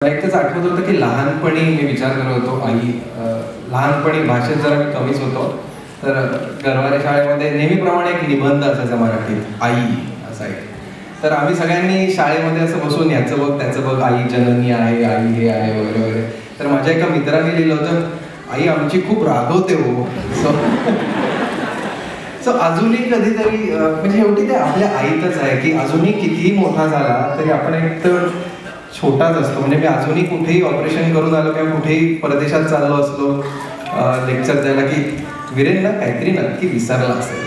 एकच आठवत होतं की लहानपणी मी विचार करत होतो लहानपणी भाषेत जरा मी कमीच होतो. तर गरवारे शाळेमध्ये नेहमीप्रमाणे एक निबंध असायचा मराठीत, आई असा एक. तर आम्ही सगळ्यांनी शाळेमध्ये असं बसून याचं बघ त्याचं बघ, आई जननी आहे, आई हे आहे वगैरे वगैरे. तर माझ्या एका मित्राने लिहिलं होतं, आई आमची खूप रागवते हो. सो अजूनही कधीतरी म्हणजे शेवटी ते आपल्या आईतच आहे की अजूनही कितीही मोठा झाला तरी आपण एक तर छोटाच असतो. म्हणजे मी अजूनही कुठेही ऑपरेशन करून आलो किंवा कुठेही परदेशात चाललो असलो लेक्चर द्यायला की वीरेंना काहीतरी नक्की विसरला असेल.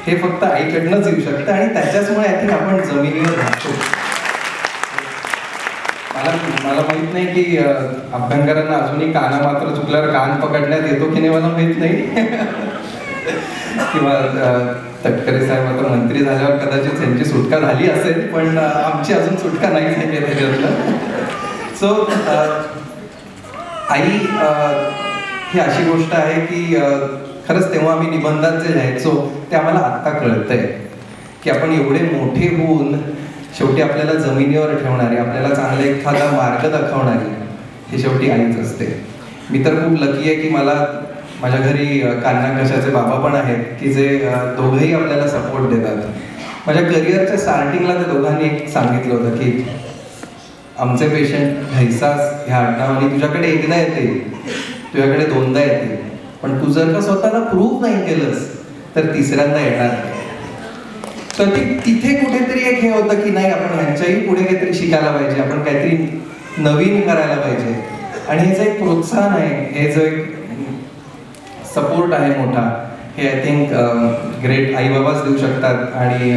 हे फक्त आईकडनंच येऊ शकतं आणि त्याच्याचमुळे आय थिंक आपण जमिनीवर राहतो. मला माहित नाही की अभ्यंकरांना अजूनही काना मात्र चुकल्यावर कान पकडण्यात येतो की नाही मला माहित नाही. किंवा तटकरे साहेब आता मंत्री झाल्यावर कदाचित त्यांची सुटका झाली असेल, पण आमची अजून सुटका नाही झाली आहे त्याच्यातलं. सो आई ही अशी गोष्ट आहे की खरंच तेव्हा आम्ही निबंधात जे लिहायचो ते आम्हाला आत्ता कळतंय की आपण एवढे मोठे होऊन शेवटी आपल्याला जमिनीवर ठेवणारे, आपल्याला चांगला एखादा मार्ग दाखवणारी हे शेवटी आईच असते. मी तर खूप लकी आहे की मला माझ्या घरी कान्हा कशाचे बाबा पण आहेत की जे दोघंही आपल्याला सपोर्ट देतात. माझ्या करिअरच्या स्टार्टिंगला त्या दोघांनी एक सांगितलं होतं की आमचे पेशंट घैसास ह्या आडनावाने तुझ्याकडे एकदा येते, तुझ्याकडे दोनदा येते, पण तू जर का स्वतःला प्रूव्ह नाही केलंस तर तिसऱ्यांदा येणार नाही. तर तिथे कुठेतरी एक हे होतं की नाही आपण ह्यांच्याही पुढे काहीतरी शिकायला पाहिजे, आपण काहीतरी नवीन करायला पाहिजे. आणि हे जे एक प्रोत्साहन आहे, हे जो एक सपोर्ट आहे मोठा, हे आय थिंक ग्रेट आई बाबाच देऊ शकतात. आणि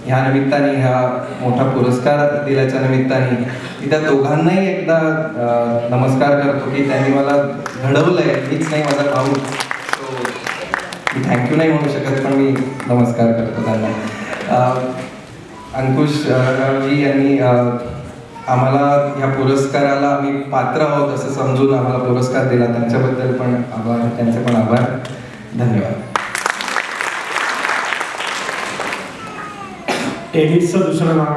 ह्या निमित्ताने हा मोठा पुरस्कार दिल्याच्या निमित्ताने मी त्या दोघांनाही एकदा नमस्कार करतो की त्यांनी मला घडवलंय, मीच नाही माझा भाऊ. सो मी थँक्यू नाही म्हणू शकत, पण मी नमस्कार करतो त्यांना. अंकुश रावजी यांनी आम्हाला ह्या पुरस्काराला आम्ही पात्र आहोत असं समजून आम्हाला पुरस्कार दिला, त्यांच्याबद्दल पण आभार, त्यांचे पण आभार. धन्यवाद. टेनिसचं दुसरं नाव